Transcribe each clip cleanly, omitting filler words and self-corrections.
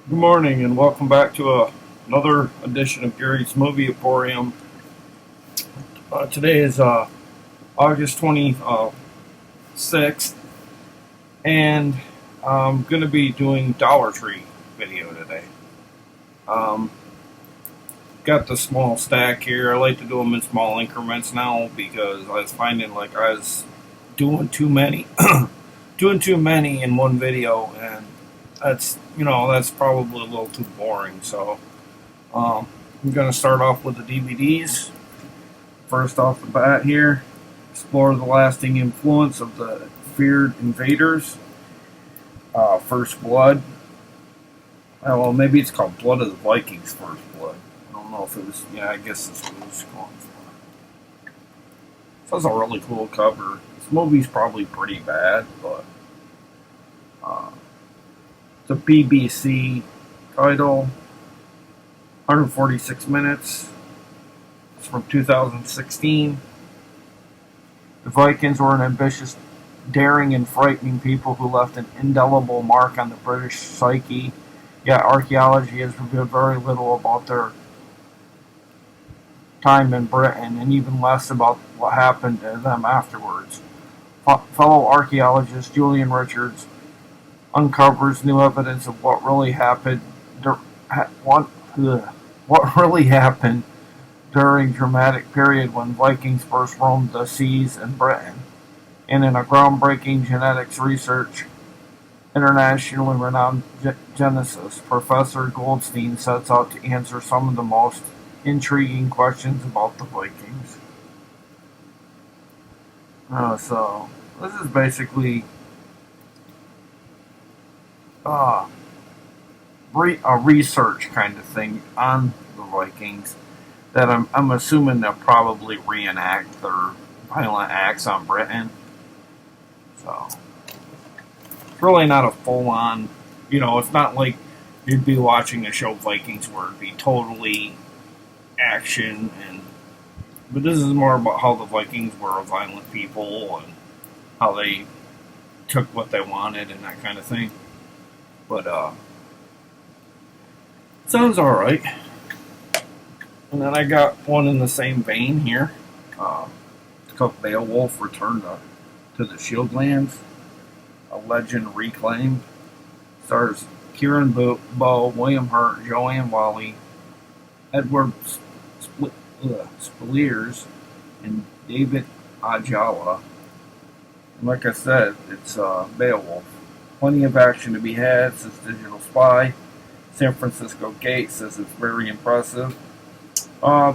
Good morning and welcome back to another edition of Gary's Movie Emporium. Today is August 26th, and I'm going to be doing Dollar Tree video today. Um, got the small stack here. I like to do them in small increments now because I was finding like I was doing too many, doing too many in one video, and that's probably a little too boring. So I'm going to start off with the DVDs. First off the bat here, explore the lasting influence of the feared invaders. First Blood. Well, maybe it's called Blood of the Vikings. First Blood. I don't know if it was. Yeah, I guess that's what it was going for. So that's a really cool cover. This movie's probably pretty bad, but uh, it's a BBC title. 146 minutes. It's from 2016. The Vikings were an ambitious, daring, and frightening people who left an indelible mark on the British psyche, yet archaeology has revealed very little about their time in Britain, and even less about what happened to them afterwards. Fellow archaeologist Julian Richards uncovers new evidence of what really happened. What, what really happened during dramatic period when Vikings first roamed the seas in Britain. And in a groundbreaking genetics research, internationally renowned geneticist Professor Goldstein sets out to answer some of the most intriguing questions about the Vikings. So this is basically uh, a research kind of thing on the Vikings that I'm assuming they'll probably reenact their violent acts on Britain. So it's really not a full on, it's not like you'd be watching a show Vikings where it'd be totally action but this is more about how the Vikings were a violent people and how they took what they wanted and that kind of thing. But sounds alright. And then I got one in the same vein here. It's called Beowulf Return to the Shieldlands, a legend reclaimed. Stars Kieran Bow, William Hurt, Joanne Whalley, Edward Spaliers, and David Ajala. And like I said, it's Beowulf. Plenty of action to be had, says Digital Spy. San Francisco Gate says it's very impressive.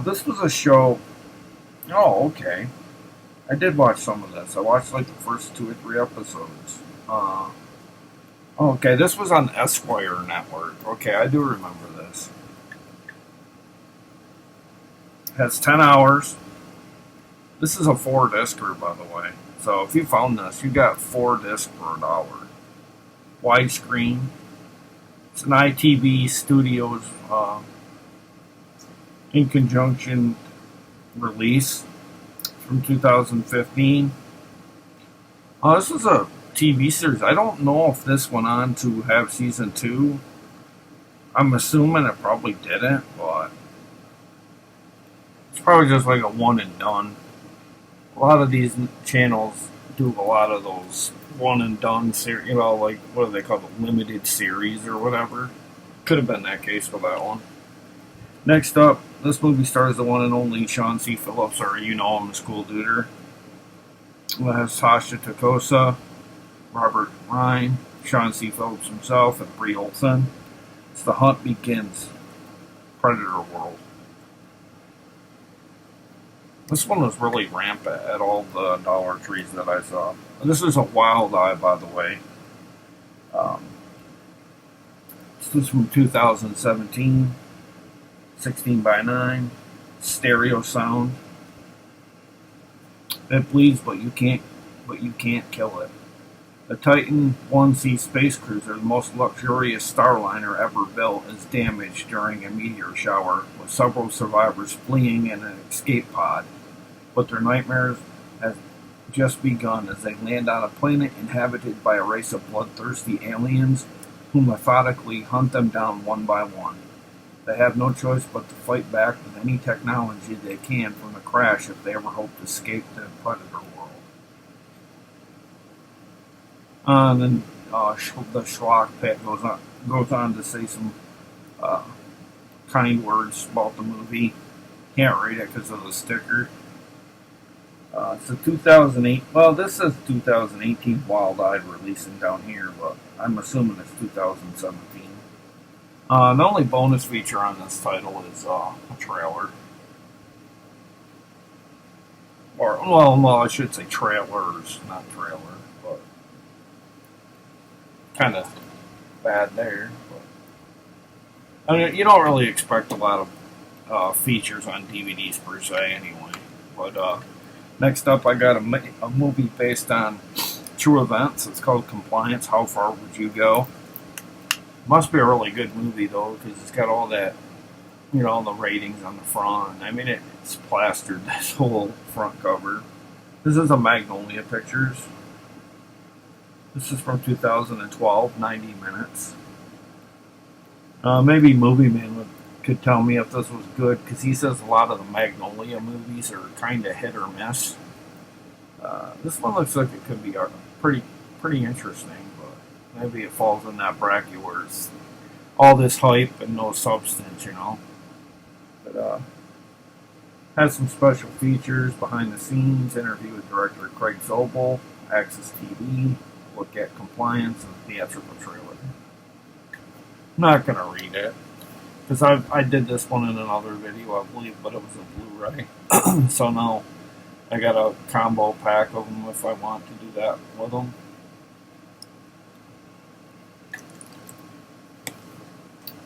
This was a show. Oh, okay. I did watch some of this. I watched like the first 2 or 3 episodes. Okay, this was on Esquire Network. Okay, I do remember this. It has 10 hours. This is a 4-discer, by the way. So if you found this, you got 4 discs for $1. Widescreen. It's an ITV Studios in conjunction release from 2015. This is a TV series. I don't know if this went on to have season 2. I'm assuming it probably didn't, but it's probably just like a one and done. A lot of these channels do a lot of those one and done series, like what do they call it, limited series or whatever. Could have been that case for that one. Next up, this movie stars the one and only Sean C. Phillips, or you know him, School Duder. It has Tasha Takosa, Robert Ryan, Sean C. Phillips himself, and Brie Olson. It's The Hunt Begins, Predator World. This one was really rampant at all the Dollar Trees that I saw. This is a Wild Eye, by the way. This is from 2017, 16:9, stereo sound. It bleeds, but you can't kill it. The Titan 1C space cruiser, the most luxurious starliner ever built, is damaged during a meteor shower, with several survivors fleeing in an escape pod. But their nightmares have just begun as they land on a planet inhabited by a race of bloodthirsty aliens who methodically hunt them down one by one. They have no choice but to fight back with any technology they can from the crash if they ever hope to escape the predator world. And then the schlock pit goes on to say some uh, kind words about the movie. Can't read it because of the sticker. It's a 2008. Well, this says 2018 Wild Eyed releasing down here, but I'm assuming it's 2017. The only bonus feature on this title is a trailer. Or, well, no, I should say trailers, not trailer. But kind of bad there. But, I mean, you don't really expect a lot of features on DVDs per se, anyway. But next up, I got a movie based on true events. It's called Compliance. How Far Would You Go? Must be a really good movie though, because it's got all that, all the ratings on the front. I mean, it's plastered this whole front cover. This is a Magnolia Pictures. This is from 2012, 90 minutes. Maybe Movie Man could tell me if this was good, because he says a lot of the Magnolia movies are kind of hit or miss. This one looks like it could be pretty interesting, but maybe it falls in that bracket where it's all this hype and no substance. But has some special features, behind the scenes, interview with director Craig Zobel, Access TV, look at compliance, and theatrical trailer. I'm not gonna read it because I did this one in another video, I believe, but it was a Blu-ray. So now I got a combo pack of them if I want to do that with them.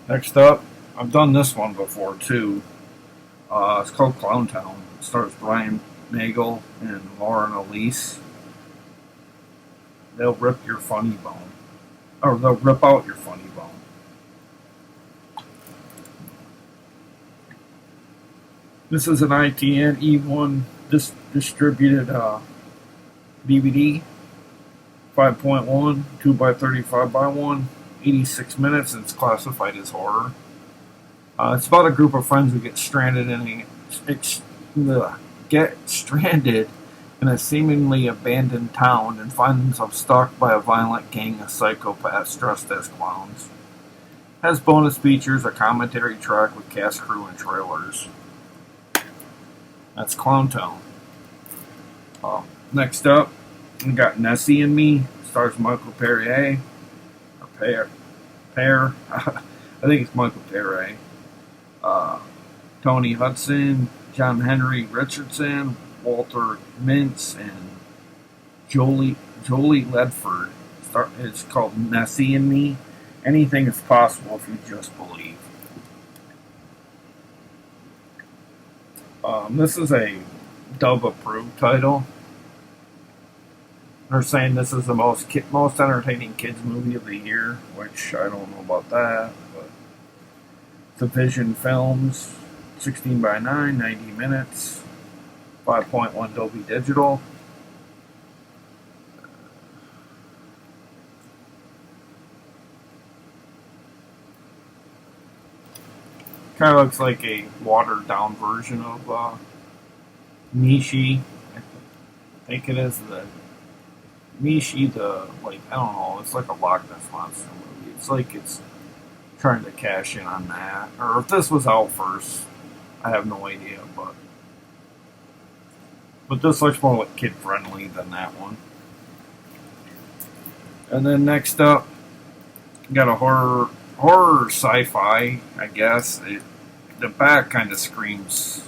Next up, I've done this one before too. It's called Clowntown. It stars Brian Nagel and Lauren Elise. They'll rip your funny bone, or they'll rip out your funny bone. This is an ITN E1 distributed DVD, 5.1, 2x35x1, 86 minutes, and it's classified as horror. It's about a group of friends who get stranded in a seemingly abandoned town and find themselves stalked by a violent gang of psychopaths dressed as clowns. Has bonus features, a commentary track with cast, crew, and trailers. That's Clowntown. Next up, we got Nessie and Me. Stars Michael Perrier. Or Pear. I think it's Michael Perrier. Tony Hudson, John Henry Richardson, Walter Mintz, and Jolie Ledford. It's called Nessie and Me. Anything is possible if you just believe. This is a Dove-approved title. They're saying this is the most entertaining kids movie of the year, which I don't know about that. But Division Films, 16:9, 90 minutes, 5.1 Dolby Digital. Kind of looks like a watered down version of Nishi. I think it is the Nishi, I don't know, it's like a Loch Ness Monster movie. It's like it's trying to cash in on that. Or if this was out first, I have no idea, but this looks more like kid friendly than that one. And then next up, got a horror sci-fi, I guess. The back kind of screams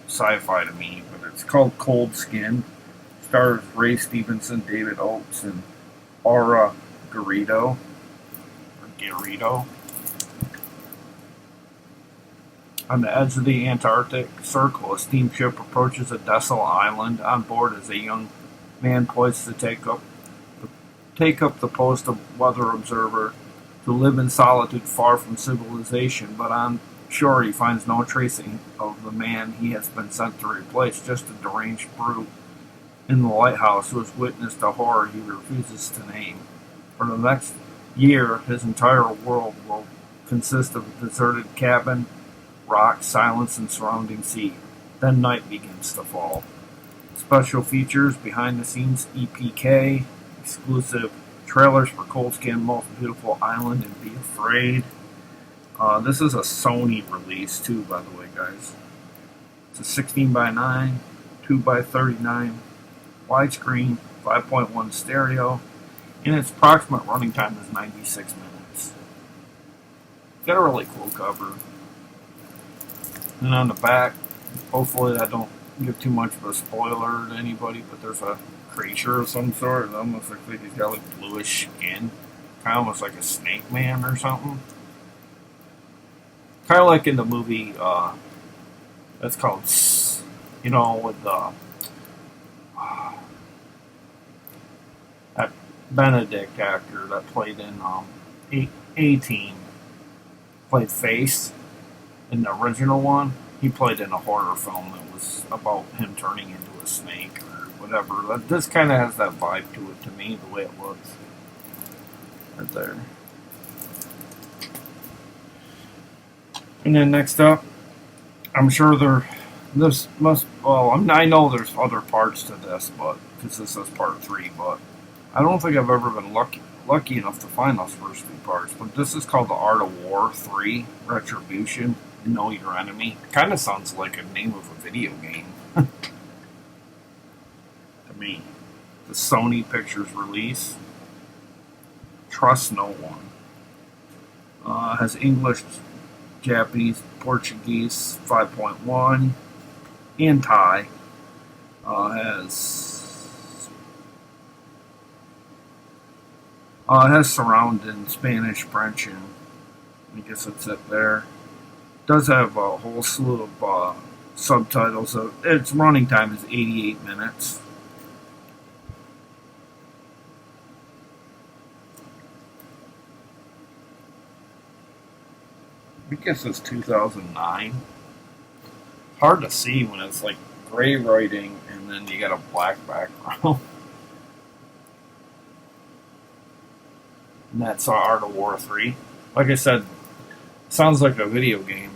sci-fi to me, but it's called Cold Skin. Stars Ray Stevenson, David Oakes, and Aura Garrido. On the edge of the Antarctic Circle, a steamship approaches a desolate island. On board is a young man poised to take up the post of weather observer, to live in solitude far from civilization, but on shore he finds no trace of the man he has been sent to replace, just a deranged brute in the lighthouse who has witnessed a horror he refuses to name. For the next year, his entire world will consist of a deserted cabin, rock, silence, and surrounding sea. Then night begins to fall. Special features, behind the scenes EPK, exclusive trailers for Cold Skin, Most Beautiful Island, and Be Afraid. This is a Sony release too, by the way, guys. It's a 16 by 9, 2 by 39, widescreen, 5.1 stereo, and its approximate running time is 96 minutes. Got a really cool cover. And on the back, hopefully I don't give too much of a spoiler to anybody, but there's a creature of some sort. It almost looks like he's got like bluish skin. Kind of almost like a snake man or something. Kind of like in the movie, that's called, with that Benedict actor that played in A-Team, played Face in the original one. He played in a horror film that was about him turning into a snake or whatever. This kind of has that vibe to it to me, the way it looks. Right there. And then next up, I'm sure I know there's other parts to this, but because this is part 3, but I don't think I've ever been lucky enough to find those first 2 parts. But this is called The Art of War 3, Retribution. Know Your Enemy. It kind of sounds like a name of a video game to me. The Sony Pictures release. Trust No One. Has English, Japanese, Portuguese 5.1, and Thai. Has surround in Spanish, French, and I guess that's it there. Does have a whole slew of subtitles. Its running time is 88 minutes. I guess it's 2009. Hard to see when it's like gray writing and then you got a black background. And that's Art of War 3. Like I said, sounds like a video game.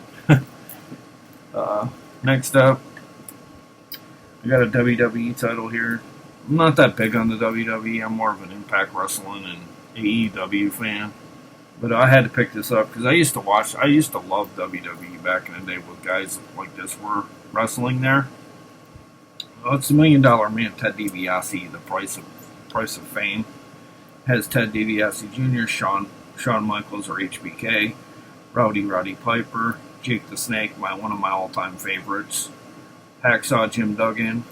Next up, I got a WWE title here. I'm not that big on the WWE. I'm more of an Impact Wrestling and AEW fan. But I had to pick this up because I used to love WWE back in the day with guys like this were wrestling there. Well, it's $1 Million Man, Ted DiBiase, the price of fame. Has Ted DiBiase Jr., Shawn Michaels or HBK, Rowdy Piper, Jake the Snake, one of my all-time favorites, Hacksaw Jim Duggan.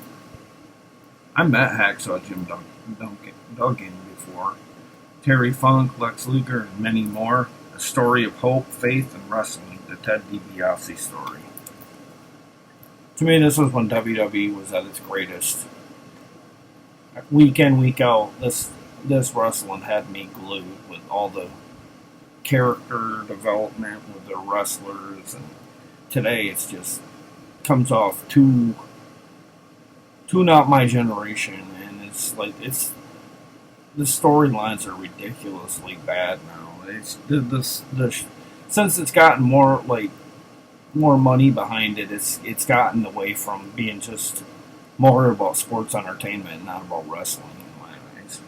I met Hacksaw Jim Duggan before. Terry Funk, Lex Luger, and many more. A story of hope, faith, and wrestling. The Ted DiBiase story. To me, this was when WWE was at its greatest. Week in, week out, this wrestling had me glued with all the character development with the wrestlers, and today it's just comes off too not my generation, and it's like the storylines are ridiculously bad now. Since it's gotten more money behind it, it's gotten away from being just more about sports entertainment and not about wrestling in my eyes.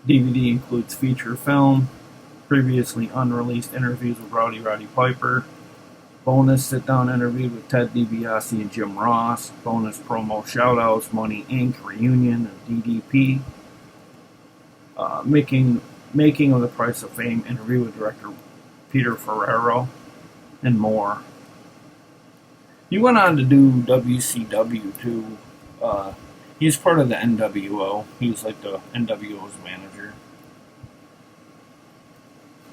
DVD includes feature film, previously unreleased interviews with Rowdy Piper, bonus sit-down interview with Ted DiBiase and Jim Ross, bonus promo shoutouts, Money Inc. reunion of DDP, making of the Price of Fame interview with director Peter Ferrero, and more. He went on to do WCW too. He's part of the NWO. He was like the NWO's manager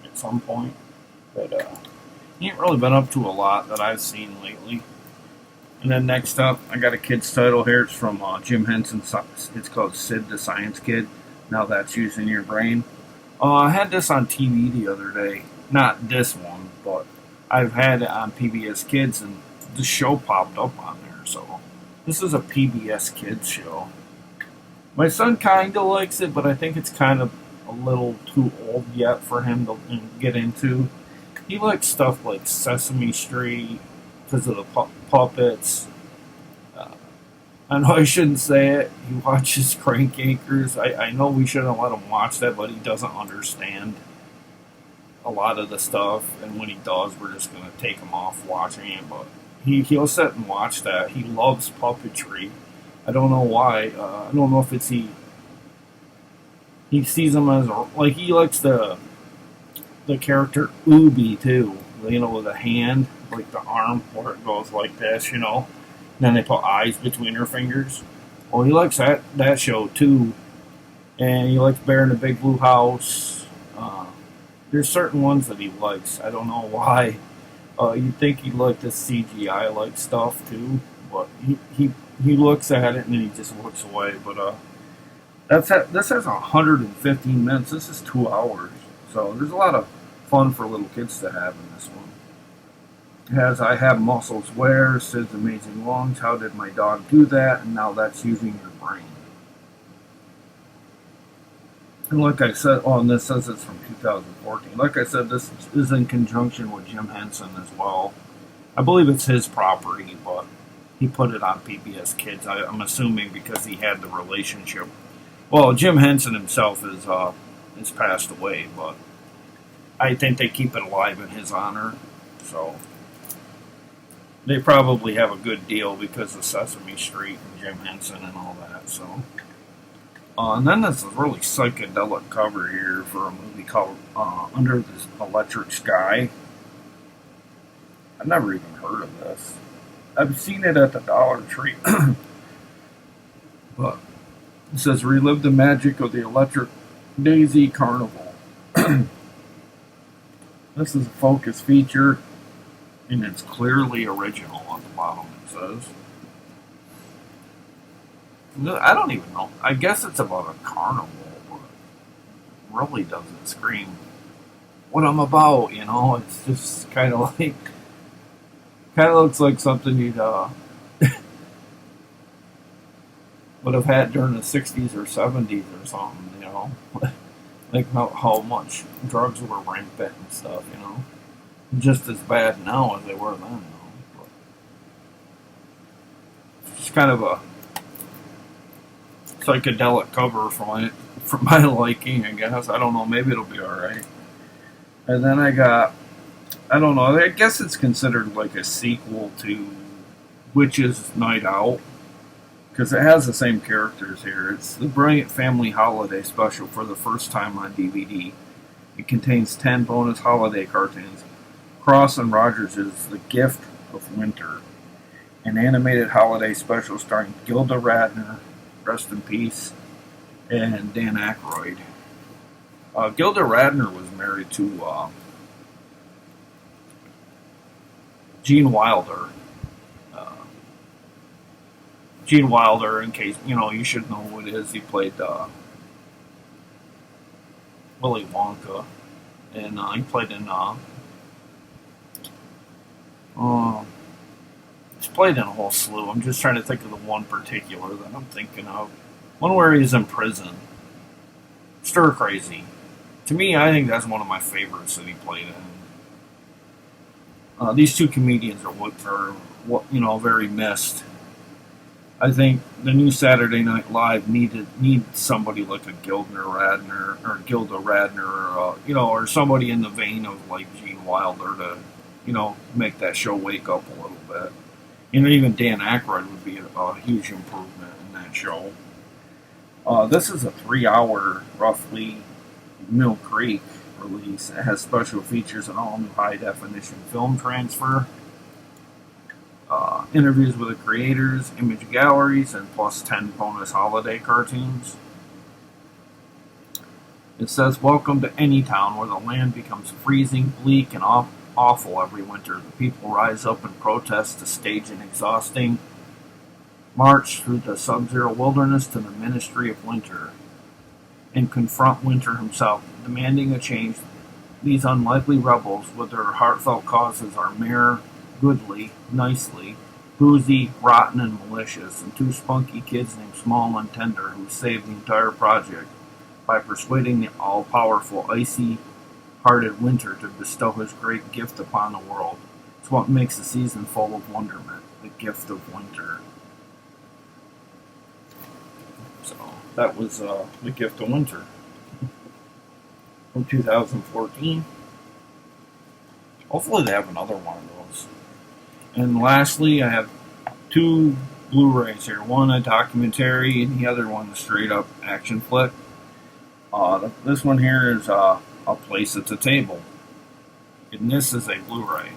at some point. But he ain't really been up to a lot that I've seen lately. And then next up, I got a kid's title here. It's from Jim Henson. It's called Sid the Science Kid. Now That's Using Your Brain. I had this on TV the other day. Not this one, but I've had it on PBS Kids, and the show popped up on there. So this is a PBS Kids show. My son kind of likes it, but I think it's kind of a little too old yet for him to get into. He likes stuff like Sesame Street because of the puppets. Uh, I know I shouldn't say it. He watches Crank Anchors. I know we shouldn't let him watch that, but he doesn't understand a lot of the stuff. And when he does, we're just going to take him off watching it. But he'll sit and watch that. He loves puppetry. I don't know why. I don't know if it's he sees him as like he likes the character Ubi too. You know, with a hand, like the arm where it goes like this. You know, and then they put eyes between her fingers. Well, he likes that show too, and he likes Bear in the Big Blue House. There's certain ones that he likes. I don't know why. You'd think he'd like the CGI like stuff too, but he looks at it and then he just looks away. But this has 115 minutes. This is 2 hours, so there's a lot of fun for little kids to have in this one. It has I Have Muscles Where, Sid's Amazing Lungs, How Did My Dog Do That, and Now That's Using Your Brain. And like I said, and this says it's from 2014. Like I said, this is in conjunction with Jim Henson as well. I believe it's his property, but he put it on PBS Kids. I'm assuming because he had the relationship. Well, Jim Henson himself is passed away, but I think they keep it alive in his honor. So they probably have a good deal because of Sesame Street and Jim Henson and all that. So. And then there's a really psychedelic cover here for a movie called Under This Electric Sky. I've never even heard of this. I've seen it at the Dollar Tree. But it says, relive the magic of the Electric Daisy Carnival. This is a focus feature, and it's clearly original on the bottom, it says. I don't even know. I guess it's about a carnival, but it really doesn't scream what I'm about, you know? It's just kind of like, kind of looks like something you'd would have had during the 60s or 70s or something, you know? Like how much drugs were rampant and stuff, you know? Just as bad now as they were then, you know? But it's kind of a psychedelic cover for my liking, I guess. I don't know, maybe it'll be alright. And then I don't know, I guess it's considered like a sequel to Witch's Night Out, because it has the same characters here. It's the Brilliant Family Holiday Special for the first time on DVD. It contains 10 bonus holiday cartoons. Cross and Rogers is The Gift of Winter, an animated holiday special starring Gilda Radner, rest in peace, and Dan Aykroyd. Gilda Radner was married to Gene Wilder. Gene Wilder, in case you should know who it is. He played Willy Wonka, and he played in he's played in a whole slew. I'm just trying to think of the one particular that I'm thinking of. One where he's in prison. Stir Crazy. To me, I think that's one of my favorites that he played in. These two comedians are very missed. I think the new Saturday Night Live needs somebody like a Gilda Radner, or somebody in the vein of like Gene Wilder to, make that show wake up a little bit. Even Dan Aykroyd would be a huge improvement in that show. This is a 3-hour, roughly, Mill Creek release. It has special features and all new high-definition film transfer, interviews with the creators, image galleries, and plus 10 bonus holiday cartoons. It says, welcome to any town where the land becomes freezing, bleak, and awful every winter. The people rise up in protest to stage an exhausting march through the sub-zero wilderness to the Ministry of Winter and confront Winter himself, demanding a change. These unlikely rebels, with their heartfelt causes, are Mayor Goodley, Nicely, boozy, rotten, and malicious, and two spunky kids named Small and Tender who saved the entire project. by persuading the all-powerful, icy-hearted winter to bestow his great gift upon the world. It's what makes the season full of wonderment, the gift of winter. So that was the gift of winter from 2014. Hopefully they have another one of those. And lastly, I have two Blu-rays here. One a documentary, and the other one a straight-up action flick. This one here is A Place at the Table, and this is a Blu-ray.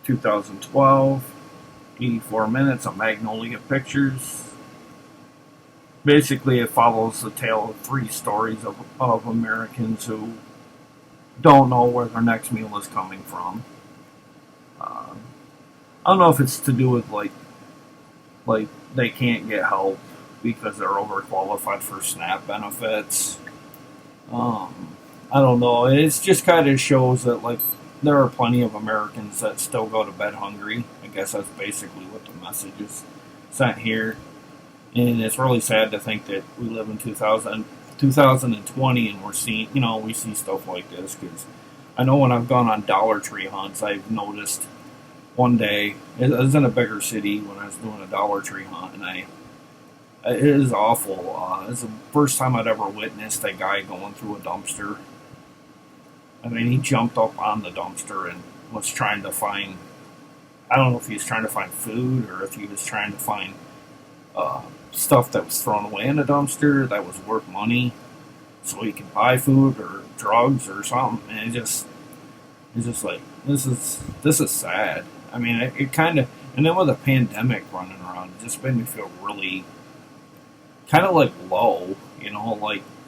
2012, 84 minutes of Magnolia Pictures. Basically, it follows the tale of three stories of Americans who don't know where their next meal is coming from. I don't know if it's to do with like they can't get help because they're overqualified for SNAP benefits. I don't know. It just kind of shows that like there are plenty of Americans that still go to bed hungry. I guess that's basically what the message is sent here. And it's really sad to think that we live in 2020 and we're seeing, we see stuff like this. Because I know when I've gone on Dollar Tree hunts, I've noticed one day, I was in a bigger city when I was doing a Dollar Tree hunt, and it is awful. It's the first time I'd ever witnessed a guy going through a dumpster. I mean, he jumped up on the dumpster and was trying to find, I don't know if he was trying to find food or if he was trying to find stuff that was thrown away in the dumpster that was worth money so he could buy food or drugs or something. And it's just like, this is sad. I mean, it kind of, and then with a pandemic running around, it just made me feel really kind of like low,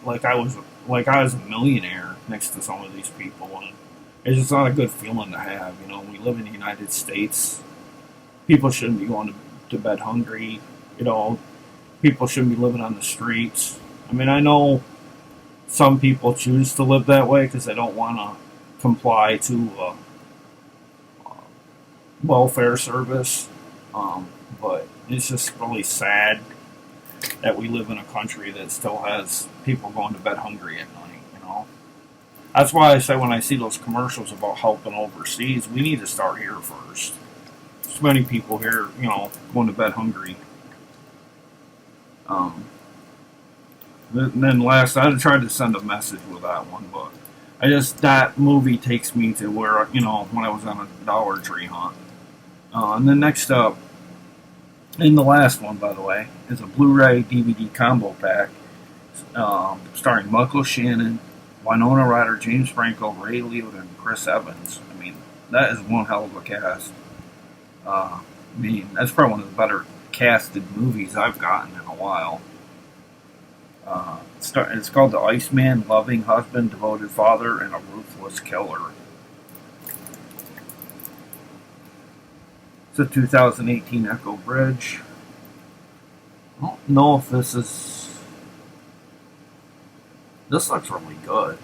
like I was a millionaire next to some of these people, and it's just not a good feeling to have. We live in the United States. People shouldn't be going to bed hungry. People shouldn't be living on the streets. I mean, I know some people choose to live that way because they don't want to comply to welfare service, but it's just really sad that we live in a country that still has people going to bed hungry at night. That's why I say when I see those commercials about helping overseas, we need to start here first. So many people here, going to bed hungry. And then last, I tried to send a message with that one, but that movie takes me to where, when I was on a Dollar Tree hunt. And then next up, and the last one, by the way, is a Blu-ray DVD combo pack starring Michael Shannon, Winona Ryder, James Franco, Ray Liotta, and Chris Evans. I mean, that is one hell of a cast. That's probably one of the better casted movies I've gotten in a while. It's called The Iceman, Loving Husband, Devoted Father, and a Ruthless Killer. It's a 2018 Echo Bridge. I don't know if this looks really good.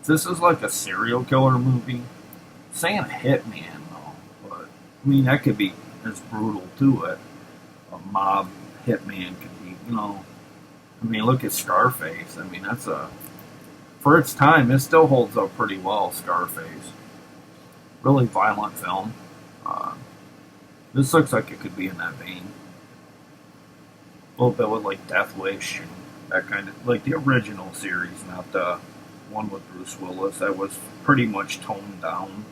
If this is like a serial killer movie, it's saying a hitman though, but I mean that could be as brutal to it. A mob hitman could be, I mean, look at Scarface. I mean, for its time, it still holds up pretty well, Scarface. Really violent film. This looks like it could be in that vein. A little bit with like Death Wish and that kind of, like the original series, not the one with Bruce Willis. That was pretty much toned down.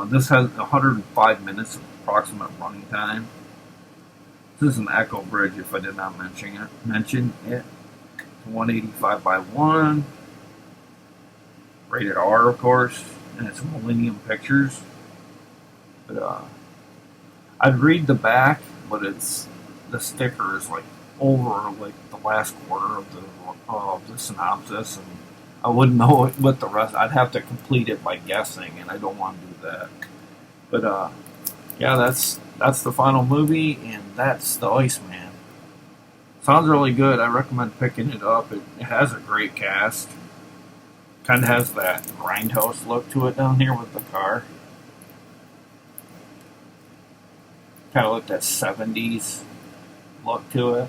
This has 105 minutes of approximate running time. This is an Echo Bridge, if I did not mention it. 185 by 1. Rated R, of course. And it's Millennium Pictures. But I'd read the back, but the sticker is like over like the last quarter of the synopsis, and I wouldn't know what the rest. I'd have to complete it by guessing, and I don't want to do that. But yeah, that's the final movie, and that's The Iceman. Sounds really good. I recommend picking it up. It has a great cast. Kind of has that grindhouse look to it down here with the car. Kind of like that 70s look to it.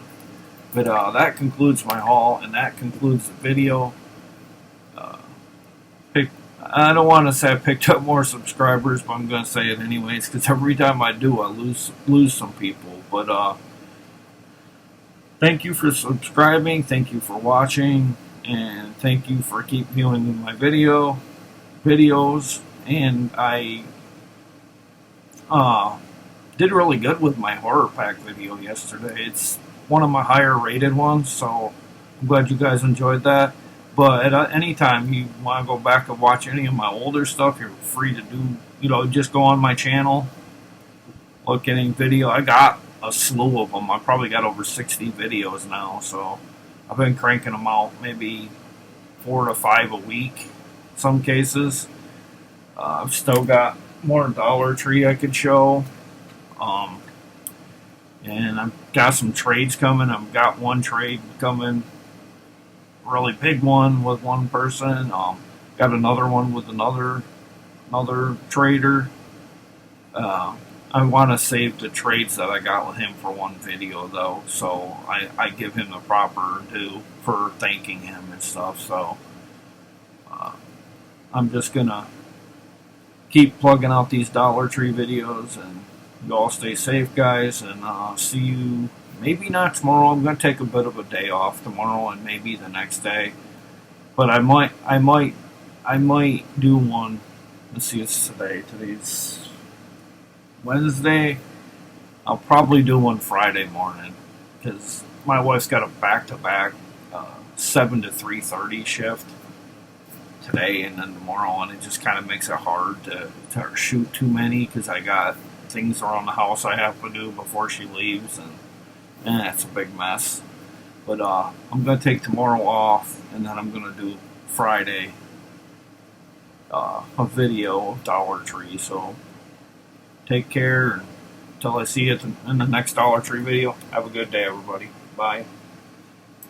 But that concludes my haul, and that concludes the video. Uh, I don't want to say I picked up more subscribers, but I'm going to say it anyways, because every time I do, I lose some people. But thank you for subscribing, thank you for watching, and thank you for keep viewing my videos. And I did really good with my horror pack video yesterday. It's one of my higher rated ones, so I'm glad you guys enjoyed that. But at any time you want to go back and watch any of my older stuff, you're free to do. Just go on my channel, look at any video. I got a slew of them. I probably got over 60 videos now, so I've been cranking them out maybe 4 to 5 a week. Some cases. I've still got more Dollar Tree I could show. And I've got some trades coming. I've got one trade coming, really big one with one person. Got another one with another trader. I want to save the trades that I got with him for one video though, so I give him the proper due for thanking him and stuff. So I'm just gonna keep plugging out these Dollar Tree videos, and you all stay safe, guys, and see you maybe not tomorrow. I'm going to take a bit of a day off tomorrow and maybe the next day, but I might do one. Let's see, it's today's Wednesday. I'll probably do one Friday morning, because my wife's got a back-to-back 7 to 3:30 shift today and then tomorrow, and it just kind of makes it hard to shoot too many, because I got things around the house I have to do before she leaves, and it's a big mess. But I'm going to take tomorrow off, and then I'm going to do Friday a video of Dollar Tree. So take care, and until I see you in the next Dollar Tree video, have a good day, everybody. Bye.